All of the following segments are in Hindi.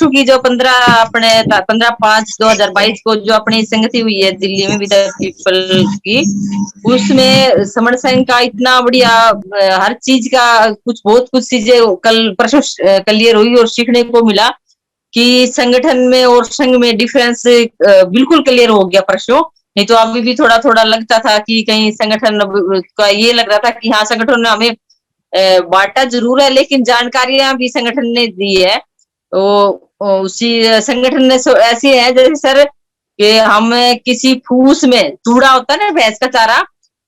परसों की जो 15/5/2022 को जो अपनी संगति हुई है दिल्ली में विद पीपल की, उसमें समण संघ का इतना बढ़िया हर चीज का बहुत कुछ चीजें कल परसों क्लियर हुई और सीखने को मिला कि संगठन में और संघ में डिफरेंस बिल्कुल क्लियर हो गया परसों। नहीं तो अभी भी थोड़ा थोड़ा लगता था कि कहीं संगठन का ये लग रहा था कि हाँ संगठन ने हमें बांटा जरूर है लेकिन जानकारियां भी संगठन ने दी है। तो उसी संगठन ने ऐसी है जैसे सर कि हम किसी फूस में चूड़ा होता है ना भैंस का चारा,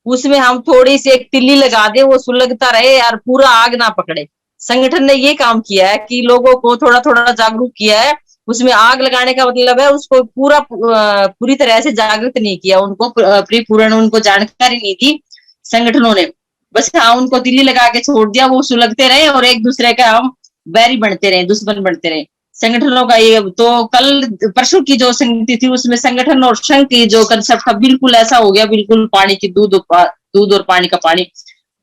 उसमें हम थोड़ी सी एक तिल्ली लगा दे वो सुलगता रहे और पूरा आग ना पकड़े। संगठन ने ये काम किया है कि लोगों को थोड़ा थोड़ा जागरूक किया है। उसमें आग लगाने का मतलब है उसको पूरी तरह से जागृत नहीं किया, उनको परिपूर्ण उनको जानकारी नहीं दी संगठनों ने। बस हाँ उनको तिल्ली लगा के छोड़ दिया, वो सुलगते रहे और एक दूसरे का हम बैरी बनते रहे, दुश्मन बनते रहे संगठनों का। ये तो कल परसों की जो संगति थी उसमें संगठन और संघ की जो कंसेप्ट था बिल्कुल ऐसा हो गया, बिल्कुल पानी की दूध और पानी का पानी।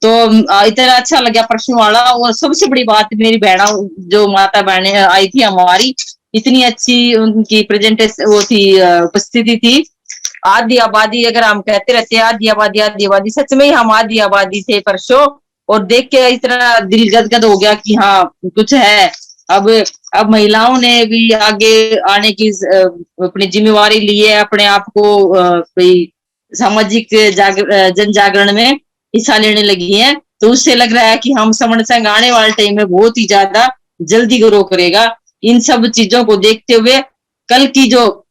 तो इतना अच्छा लगा परसों वाला। और सबसे बड़ी बात मेरी बहना जो माता बहने आई थी हमारी, इतनी अच्छी उनकी प्रेजेंटेशन वो थी उपस्थिति थी। आदि आबादी अगर हम कहते रहते हैं आदि आबादी, सच में ही हम आदि आबादी थे परसों। और देख के इतना दिल गदगद हो गया कि हाँ कुछ है। अब महिलाओं ने भी आगे आने की अपनी जिम्मेवारी ली है, अपने आप को सामाजिक जन जागरण में हिस्सा लेने लगी हैं। तो उससे लग रहा है कि हम समण संघ आने वाले टाइम में बहुत ही ज्यादा जल्दी ग्रो करेगा। इन सब चीजों को देखते हुए कल की जो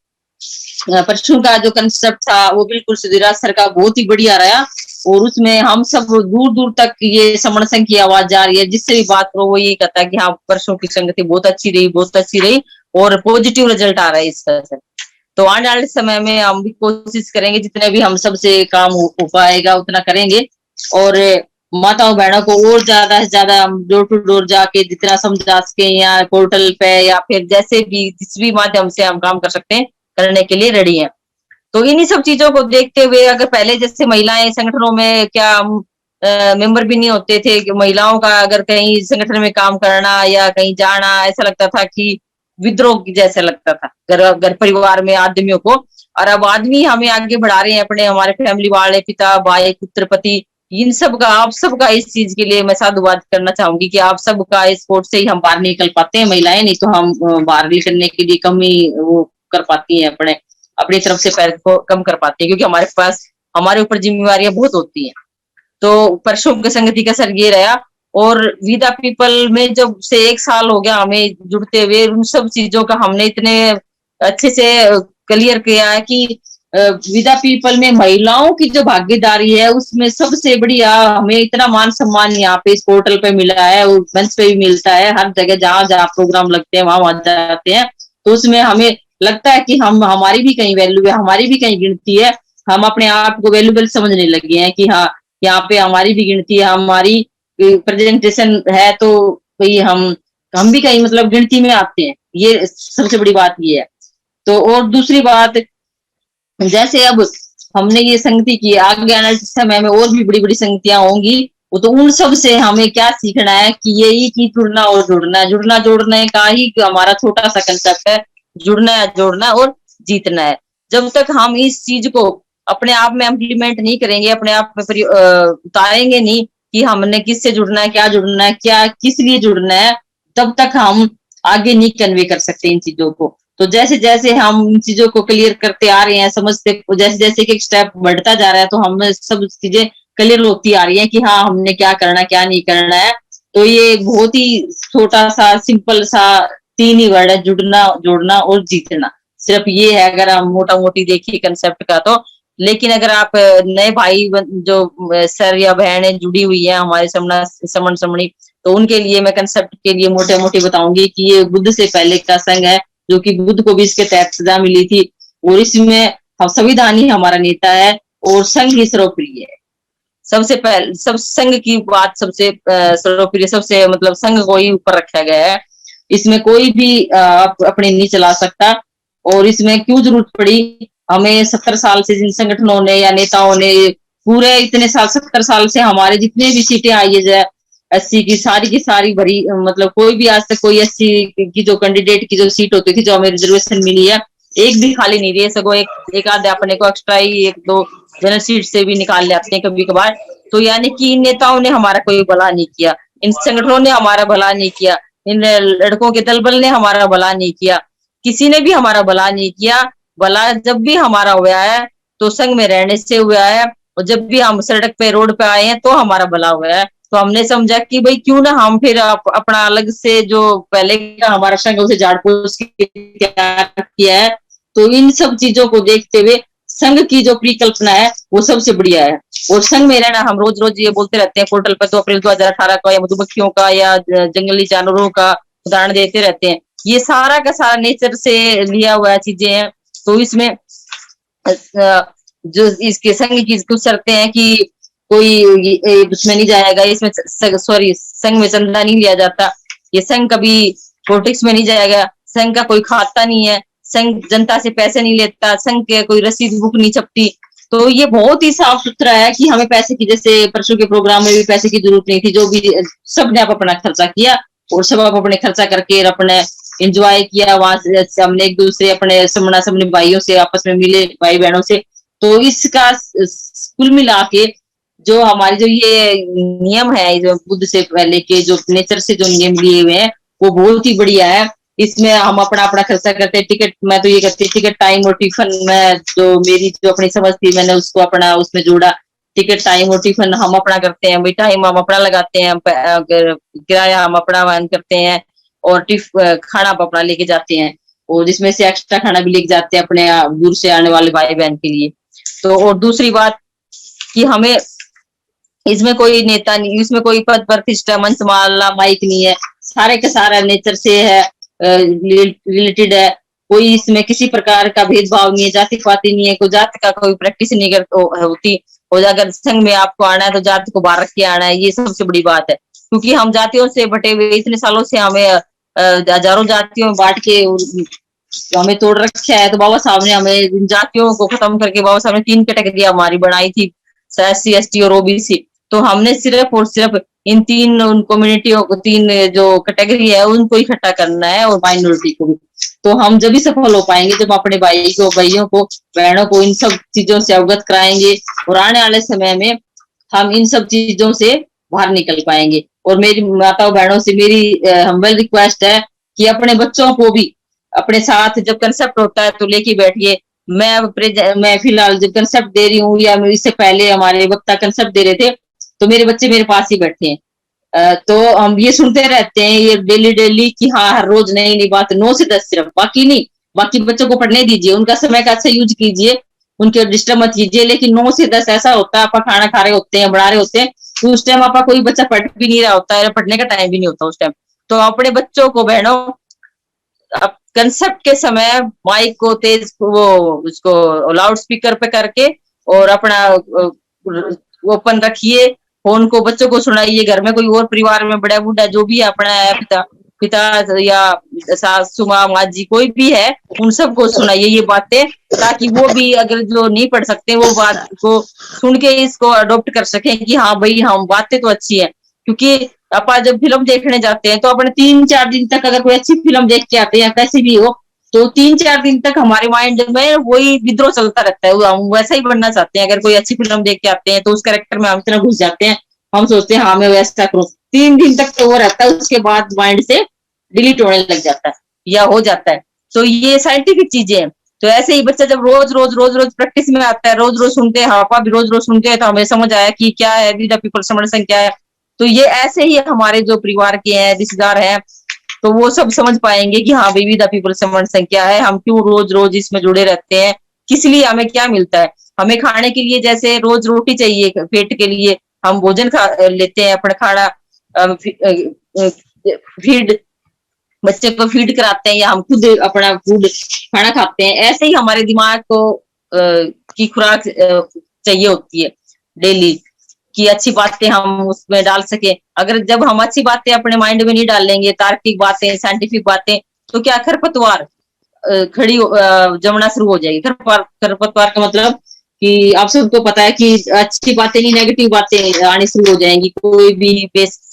परसों का जो कंसेप्ट था वो बिल्कुल सुधीराज सर का बहुत ही बढ़िया रहा। और उसमें हम सब दूर दूर तक ये समण संघ की आवाज जा रही है, जिससे भी बात करो वो ये कहता है कि हाँ परसों की संगति बहुत अच्छी रही और पॉजिटिव रिजल्ट आ रहा है इसका सर। तो आने वाले समय में हम भी कोशिश करेंगे जितने भी हम सबसे काम हो पाएगा उतना करेंगे। और माताओं बहनों को और ज्यादा से ज्यादा हम डोर टू डोर जाके जितना समझा सके या पोर्टल पे या फिर जैसे भी जिस भी माध्यम से हम काम कर सकते हैं करने के लिए रेडी हैं। तो इन्हीं सब चीजों को देखते हुए अगर पहले जैसे महिलाएं संगठनों में क्या मेंबर भी नहीं होते थे कि महिलाओं का अगर कहीं संगठन में काम करना या कहीं जाना ऐसा लगता था कि विद्रोह जैसा लगता था घर परिवार में आदमियों को। और अब आदमी हमें आगे बढ़ा रहे हैं अपने हमारे फैमिली वाले पिता भाई पुत्र पति इन सब का आप सबका इस चीज के लिए मैं साधुवाद करना चाहूंगी कि आप सबका इस स्पोर्ट से ही हम बाहर निकल पाते हैं महिलाएं, नहीं तो हम बाहर निकलने के लिए कम ही वो कर पाती हैं अपनी तरफ से पैर को कम कर पाती है क्योंकि हमारे पास हमारे ऊपर जिम्मेवारियां बहुत होती हैं। तो परसों के संगति का सर ये रहा। और विदा पीपल में जब से 1 साल हो गया हमें जुड़ते हुए, उन सब चीजों का हमने इतने अच्छे से क्लियर किया है कि विदा पीपल में महिलाओं की जो भागीदारी है उसमें सबसे बढ़िया हमें इतना मान सम्मान यहाँ पे इस पोर्टल पे मिला है, मंच पे भी मिलता है, हर जगह जहाँ जहाँ प्रोग्राम लगते हैं वहां जाते हैं। तो उसमें हमें लगता है कि हम हमारी भी कहीं वैल्यू है, हमारी भी कहीं गिनती है। हम अपने आप को वैल्यूबल समझने लगे हैं कि हाँ यहाँ पे हमारी भी गिनती है, हमारी प्रेजेंटेशन है तो भाई हम भी कहीं मतलब गिनती में आते हैं। ये सबसे बड़ी बात ये है। तो और दूसरी बात जैसे अब हमने ये संगति की आगे आने वाले समय में और भी बड़ी बड़ी संगतियां होंगी, वो तो उन सब से हमें क्या सीखना है कि यही कि जुड़ना और जोड़ना है, जुड़ना जोड़ने का ही हमारा छोटा सा कंसेप्ट है, जुड़ना है जोड़ना और जीतना है। जब तक हम इस चीज को अपने आप में इम्प्लीमेंट नहीं करेंगे, अपने आप में उतारेंगे नहीं कि हमने किससे जुड़ना है, क्या जुड़ना है, क्या किस लिए जुड़ना है, तब तक हम आगे नहीं कन्वे कर सकते इन चीजों को। तो जैसे जैसे हम इन चीजों को क्लियर करते आ रहे हैं, समझते जैसे जैसे एक स्टेप बढ़ता जा रहा है, तो हमें सब चीजें क्लियर होती आ रही है कि हाँ हमने क्या करना क्या नहीं करना है। तो ये बहुत ही छोटा सा सिंपल सा 3 ही वर्ड है, जुड़ना जोड़ना और जीतना। सिर्फ ये है अगर हम मोटा मोटी देखिए कंसेप्ट का तो। लेकिन अगर आप नए भाई जो सर या बहनें जुड़ी हुई है हमारे समण समणी, तो उनके लिए मैं कंसेप्ट के लिए मोटे मोटी बताऊंगी कि ये बुद्ध से पहले का संघ है, जो कि बुद्ध को भी इसके तहत सजा मिली थी। और इसमें हम संविधान ही हमारा नेता है और संघ ही सर्वप्रिय है। सबसे पहले सब संघ की बात सबसे सर्वप्रिय, सबसे मतलब संघ को ही ऊपर रखा गया है। इसमें कोई भी अपने नहीं चला सकता। और इसमें क्यों जरूरत पड़ी हमें 70 साल से जिन संगठनों ने या नेताओं ने पूरे इतने साल 70 साल से हमारे जितने भी सीटें आई है 80 की सारी भरी, मतलब कोई भी आज तक कोई 80 की जो कैंडिडेट की जो सीट होती थी, जो हमें रिजर्वेशन मिली है, एक भी खाली नहीं रही है। सगो एक आधे अपने को एक्स्ट्रा ही एक दो जनरल सीट से भी निकाल लेते हैं कभी कभार। तो यानी कि इन नेताओं ने हमारा कोई भला नहीं किया, इन संगठनों ने हमारा भला नहीं किया, इन लड़कों के दल बल ने हमारा भला नहीं किया, किसी ने भी हमारा भला नहीं किया। भला जब भी हमारा हुआ है तो संघ में रहने से हुआ है, और जब भी हम सड़क पे रोड पे आए हैं तो हमारा भला हुआ है। तो हमने समझा कि भाई क्यों ना हम फिर अपना अलग से जो पहले का हमारा संघ उसे झाड़ फूस के तैयार किया है। तो इन सब चीजों को देखते हुए संघ की जो परिकल्पना है वो सबसे बढ़िया है। और संघ में रहना, हम रोज रोज ये बोलते रहते हैं पोर्टल पर, 2 अप्रैल 2018 का या मधुमक्खियों का या जंगली जानवरों का उदाहरण देते रहते हैं। ये सारा का सारा नेचर से लिया हुआ चीजें हैं। तो इसमें जो इसके संघ की कुछ शर्तें हैं कि कोई उसमें नहीं जाएगा, इसमें सॉरी संघ में चंदा नहीं लिया जाता, ये संघ कभी पॉलिटिक्स में नहीं जाएगा, संघ का कोई खाता नहीं है, संघ जनता से पैसे नहीं लेता, संघ के कोई रसीद बुक नहीं छपती। तो ये बहुत ही साफ सुथरा है कि हमें पैसे की, जैसे परसों के प्रोग्राम में भी पैसे की जरूरत नहीं थी, जो भी सबने आप अपना खर्चा किया और सब आप अपने खर्चा करके अपने एंजॉय किया। वहां से हमने एक दूसरे अपने समना समने भाइयों से आपस में मिले, भाई बहनों से। तो इसका कुल मिला के जो हमारे जो ये नियम है, जो बुद्ध से पहले के जो नेचर से जो नियम लिए हुए हैं, वो बहुत ही बढ़िया है। इसमें हम अपना अपना खर्चा करते हैं। टिकट मैं तो ये करती, टिकट टाइम और टिफिन में जो मेरी जो अपनी समझ थी मैंने उसको अपना उसमें जोड़ा। टिकट टाइम और टिफिन हम अपना करते हैं, भाई टाइम हम अपना लगाते हैं, किराया हम अपना वहन करते हैं, और खाना हम अपना लेके जाते हैं, और जिसमें से एक्स्ट्रा खाना भी लेके जाते हैं अपने दूर से आने वाले भाई बहन के लिए। तो और दूसरी बात कि हमें इसमें कोई नेता नहीं, इसमें कोई पद प्रतिष्ठा मंच माला माइक नहीं है, सारे के सारा नेचर से है रिलेटेड है। कोई इसमें किसी प्रकार का भेदभाव नहीं है, जाति पाति नहीं है, कोई जाति का कोई प्रैक्टिस नहीं होती। और अगर संघ में आपको आना है तो जाति को बाहर रख के आना है, ये सबसे बड़ी बात है। क्योंकि हम जातियों से बटे हुए इतने सालों से हमें हजारों जातियों में बांट के हमें तोड़ रखा है। तो बाबा साहब ने हमें जातियों को खत्म करके बाबा साहब ने 3 कैटेगरी हमारी बनाई थी, SC ST और OBC। तो हमने सिर्फ और सिर्फ इन 3 कम्युनिटियों को, 3 जो कैटेगरी है उनको इकट्ठा करना है, और माइनॉरिटी को भी। तो हम जब भी सफल हो पाएंगे जब अपने भाइयों को बहनों को इन सब चीजों से अवगत कराएंगे, और आने वाले समय में हम इन सब चीजों से बाहर निकल पाएंगे। और मेरी माताओं बहनों से मेरी हम्बल रिक्वेस्ट है कि अपने बच्चों को भी अपने साथ जब कंसेप्ट होता है तो लेके बैठिए। मैं फिलहाल जब कंसेप्ट दे रही हूँ, या इससे पहले हमारे वक्ता कंसेप्ट दे रहे थे, तो मेरे बच्चे मेरे पास ही बैठे हैं। तो हम ये सुनते रहते हैं ये डेली डेली कि हाँ हर रोज नई नई बात, 9 से 10 सिर्फ, बाकी नहीं। बाकी बच्चों को पढ़ने दीजिए, उनका समय का अच्छा यूज कीजिए, उनके डिस्टर्ब मत कीजिए। लेकिन 9 से 10 ऐसा होता है, आप खाना खा रहे होते हैं, बढ़ा रहे होते हैं, तो उस टाइम आपका कोई बच्चा पढ़ भी नहीं रहा होता है, पढ़ने का टाइम भी नहीं होता उस टाइम। तो अपने बच्चों को बहनों कंसेप्ट के समय माइक को तेज वो उसको लाउड स्पीकर पे करके और अपना ओपन रखिए, फोन को बच्चों को सुनाइए। घर में कोई और परिवार में बड़ा बूढ़ा जो भी अपना है, पिता या सासू माँ जी कोई भी है, उन सबको सुनाइए ये बातें, ताकि वो भी अगर जो नहीं पढ़ सकते वो बात को सुन के इसको अडॉप्ट कर सकें कि हाँ भाई हम बातें तो अच्छी है। क्योंकि अपन जब फिल्म देखने जाते हैं तो अपने 3-4 दिन तक अगर कोई अच्छी फिल्म देख के आते हैं कैसी भी हो, तो 3-4 दिन तक हमारे माइंड में वही विद्रोह चलता रहता है, हम वैसा ही बनना चाहते हैं। अगर कोई अच्छी फिल्म देख के आते हैं तो उस कैरेक्टर में हम इतना घुस जाते हैं, हम सोचते हैं हाँ मैं वैसा करूँ। 3 दिन तक तो वो रहता है, उसके बाद माइंड से डिलीट होने लग जाता है या हो जाता है। तो ये साइंटिफिक चीजें हैं। तो ऐसे ही बच्चा जब रोज रोज रोज रोज प्रैक्टिस में आता है, रोज रोज सुनते हैं, आपा भी रोज रोज सुनते हैं, तो हमें समझ आया कि क्या है वी द पीपल समर्थन क्या है। तो ये ऐसे ही हमारे जो परिवार के हैं, रिश्तेदार हैं, तो वो सब समझ पाएंगे कि हाँ विविध पीपल समर्थन क्या है, हम क्यों रोज रोज इसमें जुड़े रहते हैं, किस लिए, हमें क्या मिलता है। हमें खाने के लिए जैसे रोज रोटी चाहिए पेट के लिए, हम भोजन खा लेते हैं, अपना खाना फीड बच्चे को फीड कराते हैं, या हम खुद अपना फूड खाना खाते हैं। ऐसे ही हमारे दिमाग को की खुराक चाहिए होती है डेली, कि अच्छी बातें हम उसमें डाल सके। अगर जब हम अच्छी बातें अपने माइंड में नहीं डालेंगे, तार्किक बातें, साइंटिफिक बातें, तो क्या खरपतवार खड़ी जमना शुरू हो जाएगी। खरपतवार का मतलब कि आप सबको पता है कि अच्छी बातें नहीं नेगेटिव बातें आनी शुरू हो जाएंगी। कोई भी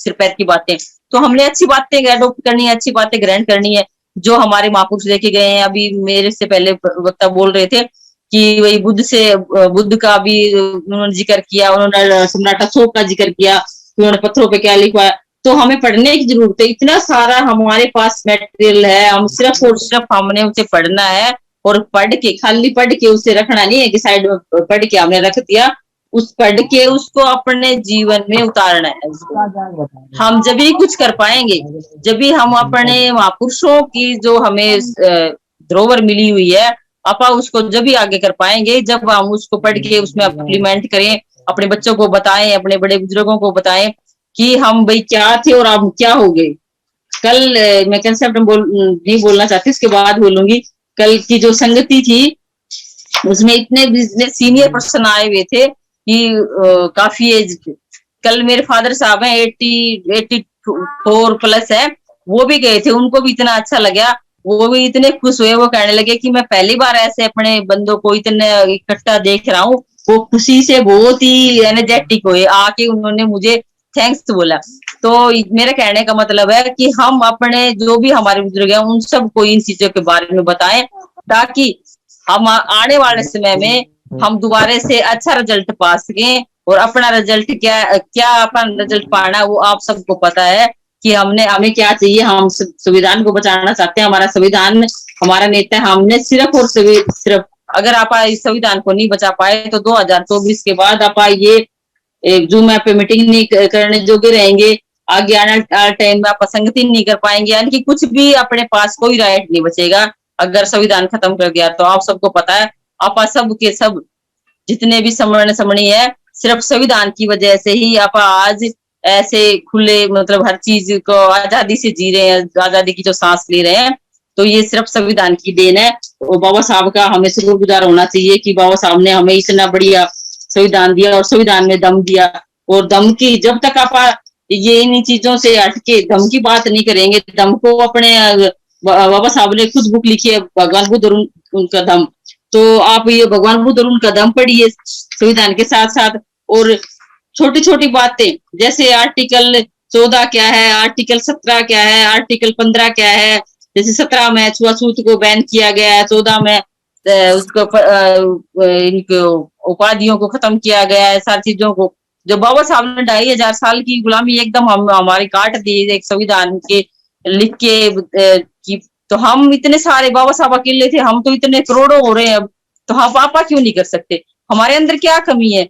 सिर पैर की बातें। तो हमने अच्छी बातें अडॉप्ट करनी है, अच्छी बातें ग्रहण करनी है जो हमारे महापुरुष लेके गए हैं। अभी मेरे से पहले वक्ता बोल रहे थे कि वही बुद्ध का भी उन्होंने जिक्र किया, उन्होंने सम्राट अशोक का जिक्र किया, उन्होंने पत्थरों पे क्या लिखवाया। तो हमें पढ़ने की जरूरत है, इतना सारा हमारे पास मटेरियल है, हम सिर्फ और सिर्फ हमने उसे पढ़ना है। और पढ़ के, खाली पढ़ के उसे रखना नहीं है कि साइड में पढ़ के हमने रख दिया, उस पढ़ के उसको अपने जीवन में उतारना है उसको। हम जब भी कुछ कर पाएंगे, जब भी हम अपने महापुरुषों की जो हमें धरोहर मिली हुई है, आपा उसको जब भी आगे कर पाएंगे जब हम उसको पढ़ के उसमें इम्प्लीमेंट करें, अपने बच्चों को बताएं, अपने बड़े बुजुर्गों को बताएं कि हम भाई क्या थे और अब क्या हो गए। कल मैं कंसेप्ट नहीं बोलना चाहती, इसके बाद बोलूंगी। कल की जो संगति थी उसमें इतने बिजनेस सीनियर पर्सन आए हुए थे कि काफी एज। कल मेरे फादर साहब हैं 84 प्लस है, वो भी गए थे, उनको भी इतना अच्छा लगा, वो भी इतने खुश हुए, वो कहने लगे कि मैं पहली बार ऐसे अपने बंदों को इतने इकट्ठा देख रहा हूँ। वो खुशी से बहुत ही एनर्जेटिक हुए, आके उन्होंने मुझे थैंक्स बोला। तो मेरे कहने का मतलब है कि हम अपने जो भी हमारे बुजुर्ग हैं उन सबको इन चीजों के बारे में बताएं, ताकि हम आने वाले समय में हम दोबारा से अच्छा रिजल्ट पा सकें। और अपना रिजल्ट क्या अपना रिजल्ट पाना वो आप सबको पता है कि हमें क्या चाहिए। हम संविधान को बचाना चाहते हैं, हमारा संविधान हमारा नेता है। हमने सिर्फ और सिर्फ अगर आप इस संविधान को नहीं बचा पाए तो 2024 के बाद आप ये जूम ऐप पे मीटिंग नहीं करने जोगे रहेंगे, आगे आने टाइम में आप संगति नहीं कर पाएंगे, यानी कि कुछ भी अपने पास कोई राइट नहीं बचेगा अगर संविधान खत्म कर दिया। तो आप सबको पता है, आप सब के सब जितने भी समरण समणी है सिर्फ संविधान की वजह से ही आप आज ऐसे खुले मतलब हर चीज को आजादी से जी रहे हैं, आजादी की जो सांस ले रहे हैं, तो ये सिर्फ संविधान की देन है। और बाबा साहब का हमें शुक्रगुजार होना चाहिए कि बाबा साहब ने हमें इतना बढ़िया संविधान दिया और संविधान में दम दिया। और दम की जब तक आप ये इन चीजों से हटके दम की बात नहीं करेंगे, दम को अपने बाबा साहब ने खुद बुक लिखी है भगवान बुद्ध और उनका दम, तो आप ये भगवान बुद्ध और उनका दम पढ़िए संविधान के साथ साथ। और छोटी छोटी बातें जैसे आर्टिकल 14 क्या है, आर्टिकल 17 क्या है, आर्टिकल 15 क्या है। जैसे 17 में छुआछूत को बैन किया गया है, 14 में उसको इनको उपाधियों को खत्म किया गया है, सारी चीजों को। जो बाबा साहब ने 2500 साल की गुलामी एकदम हमारी काट दी एक संविधान के लिख के की, तो हम इतने सारे बाबा साहब अकेले थे, हम तो इतने करोड़ों हो रहे हैं अब, तो हम पापा क्यों नहीं कर सकते? हमारे अंदर क्या कमी है?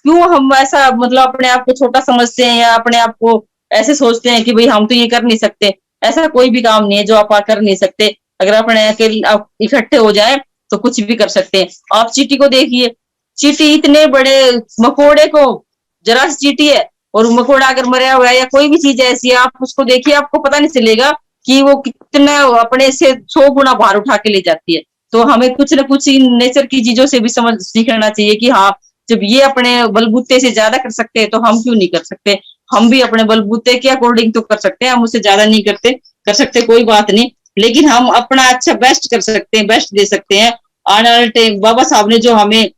क्यों हम ऐसा मतलब अपने आप को छोटा समझते हैं या अपने आप को ऐसे सोचते हैं कि भाई हम तो ये कर नहीं सकते? ऐसा कोई भी काम नहीं है जो आप कर नहीं सकते। अगर अपने आप इकट्ठे हो जाए तो कुछ भी कर सकते हैं। आप चींटी को देखिए, चींटी इतने बड़े मकोड़े को, जरा सी चींटी है और मकोड़ा अगर मरा हुआ है या कोई भी चीज ऐसी है, आप उसको देखिए, आपको पता नहीं चलेगा कि वो कितना अपने से 100 गुना भार उठा के ले जाती है। तो हमें कुछ ना कुछ इन नेचर की चीजों से भी समझ सीखना चाहिए कि हाँ, जब ये अपने बलबूते से ज्यादा कर सकते हैं तो हम क्यों नहीं कर सकते? हम भी अपने बलबूते के अकॉर्डिंग तो कर सकते हैं, हम उससे ज्यादा नहीं कर सकते कोई बात नहीं, लेकिन हम अपना अच्छा बेस्ट कर सकते हैं, बेस्ट दे सकते हैं। आने वाले टाइम बाबा साहब ने जो हमें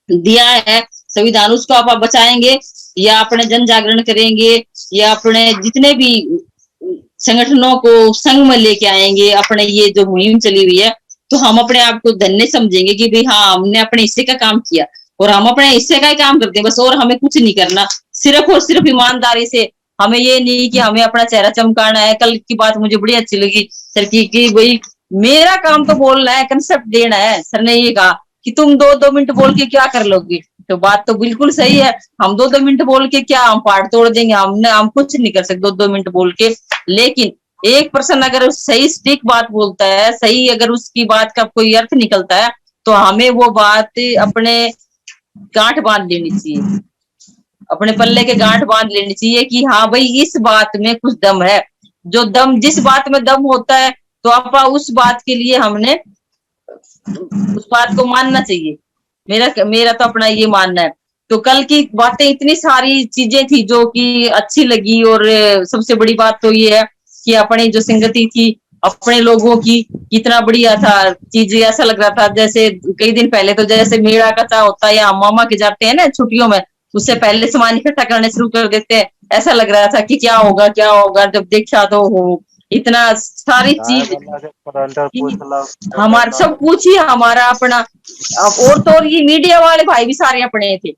दिया है संविधान, उसको आप बचाएंगे या अपने जन जागरण करेंगे या अपने जितने भी संगठनों को संग में लेके आएंगे, अपने ये जो मुहिम चली हुई है, तो हम अपने आप को धन्य समझेंगे कि भाई हाँ, हमने अपने हिस्से का काम किया और हम अपने हिस्से का ही काम करते हैं बस, और हमें कुछ नहीं करना। सिर्फ और सिर्फ ईमानदारी से, हमें ये नहीं कि हमें अपना चेहरा चमकाना है। कल की बात मुझे बड़ी अच्छी लगी सर की भाई मेरा काम तो बोलना है, कंसेप्ट देना है। सर ने ये कहा कि तुम 2-2 मिनट बोल के क्या कर लोगे? तो बात तो बिल्कुल सही है, हम 2-2 मिनट बोल के क्या हम पाठ तोड़ देंगे? हम कुछ नहीं कर सकते 2-2 मिनट बोल के। लेकिन एक पर्सन अगर सही स्टिक बात बोलता है, सही अगर उसकी बात का कोई अर्थ निकलता है, तो हमें वो बात अपने गांठ बांध लेनी चाहिए, अपने पल्ले के गांठ बांध लेनी चाहिए कि हाँ भाई इस बात में कुछ दम है। जो दम, जिस बात में दम होता है तो आप उस बात के लिए हमने उस बात को मानना चाहिए। मेरा तो अपना ये मानना है। तो कल की बातें इतनी सारी चीजें थी जो कि अच्छी लगी, और सबसे बड़ी बात तो ये है कि अपनी जो संगति थी अपने लोगों की, कितना बढ़िया था चीज। ऐसा लग रहा था जैसे कई दिन पहले तो जैसे मेला कथा होता है या मामा के जाते हैं ना छुट्टियों में, उससे पहले सामान इकट्ठा करने शुरू कर देते हैं, ऐसा लग रहा था कि क्या होगा, जब देखा तो हो इतना सारी चीज हमारा सब कुछ ही हमारा अपना। और तो और ये मीडिया वाले भाई भी सारे अपने थे।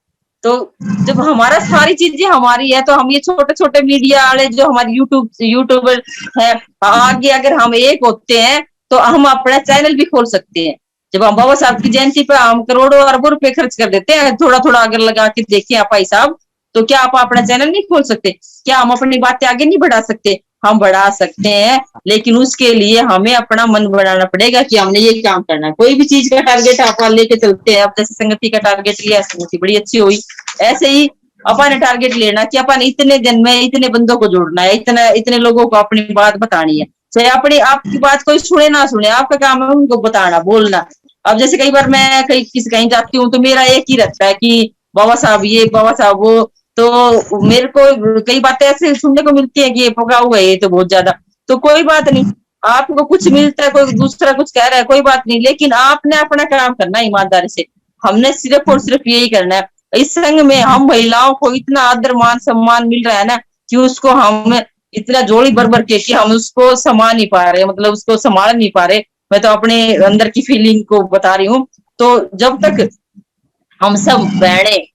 तो जब हमारा सारी चीजें हमारी है तो हम ये छोटे छोटे मीडिया वाले जो हमारे यूट्यूबर है, आगे अगर हम एक होते हैं तो हम अपना चैनल भी खोल सकते हैं। जब हम बाबा साहब की जयंती पे हम करोड़ों अरबों रुपए खर्च कर देते हैं, थोड़ा थोड़ा अगर लगा के देखें आप भाई साहब, तो क्या आप अपना चैनल नहीं खोल सकते? क्या हम अपनी बातें आगे नहीं बढ़ा सकते? हम बढ़ा सकते हैं, लेकिन उसके लिए हमें अपना मन बनाना पड़ेगा कि हमने ये काम करना है। कोई भी चीज का टारगेट आप लेके चलते हैं, अब जैसे संगति का टारगेट लिया, संगति बड़ी अच्छी हुई। ऐसे ही अपन टारगेट लेना कि अपन इतने दिन में इतने बंदों को जोड़ना है, इतने इतने लोगों को अपनी बात बतानी है। चाहे अपनी आपकी बात कोई सुने ना सुने, आपका काम है उनको बताना, बोलना। अब जैसे कई बार मैं कहीं जाती हूँ तो मेरा एक ही रहता है कि बाबा साहब ये, बाबा साहब वो। तो मेरे को कई बातें ऐसे सुनने को मिलती है कि ये पका हुआ है, ये तो बहुत ज्यादा। तो कोई बात नहीं, आपको कुछ मिलता है, कोई दूसरा कुछ कह रहा है, कोई बात नहीं, लेकिन आपने अपना काम करना है ईमानदारी से। हमने सिर्फ और सिर्फ यही करना है। इस संघ में हम महिलाओं को इतना आदर मान सम्मान मिल रहा है ना, कि उसको हम इतना जोड़ी भर भर के कि हम उसको संभाल नहीं पा रहे, मतलब उसको संभाल नहीं पा रहे। मैं तो अपने अंदर की फीलिंग को बता रही हूँ। तो जब तक हम सब बहने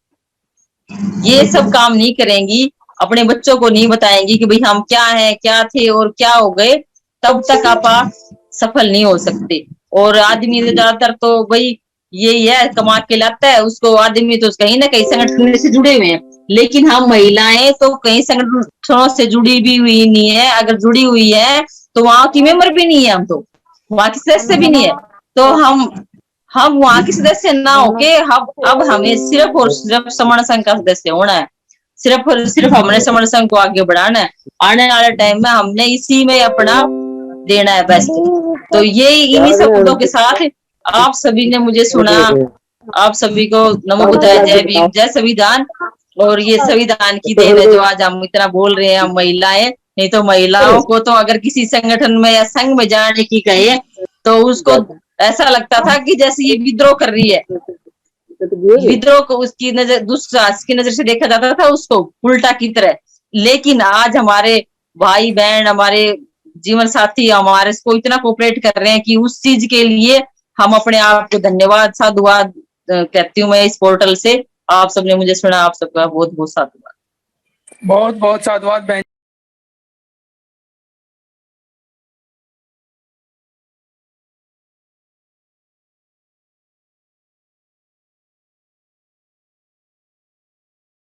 ये सब काम नहीं करेंगी, अपने बच्चों को नहीं बताएंगी कि भाई हम क्या हैं, क्या थे और क्या हो गए, तब तक आप सफल नहीं हो सकते। और आदमी तो ज्यादातर तो भाई यही है, कमा के लाता है, उसको आदमी तो कहीं ना कहीं संगठन से जुड़े हुए हैं। लेकिन हम महिलाएं तो कहीं संगठनों से जुड़ी भी हुई नहीं है, अगर जुड़ी हुई है तो वहां की मेंबर भी नहीं है, हम तो वहां की सदस्य भी नहीं है। तो हम वहां के सदस्य ना होके अब हमें सिर्फ और सिर्फ समण संघ का सदस्य होना है। सिर्फ और सिर्फ हमने समण संघ को आगे बढ़ाना है। आने वाले टाइम में हमने इसी में अपना देना है बेस्ट। तो ये इन्हीं शब्दों के साथ आप सभी ने मुझे सुना, आप सभी को नमो बुद्धाय, जय भीम, जय संविधान। और ये संविधान की देन है जो आज हम इतना बोल रहे हैं, हम महिलाएं। नहीं तो महिलाओं को तो अगर किसी संगठन में या संघ में जाने की कहे तो उसको ऐसा लगता था कि जैसे ये विद्रोह कर रही है। विद्रोह को उसकी नजर, दुष्टास की नजर से देखा जाता था उसको, उल्टा की तरह। लेकिन आज हमारे भाई बहन, हमारे जीवन साथी हमारे को इतना कोऑपरेट कर रहे हैं कि उस चीज के लिए हम अपने आप को धन्यवाद, साधुवाद कहती हूँ मैं इस पोर्टल से। आप सबने मुझे सुना, आप सबका बहुत बहुत साधुवाद। बहुत बहुत साधुवाद बहन।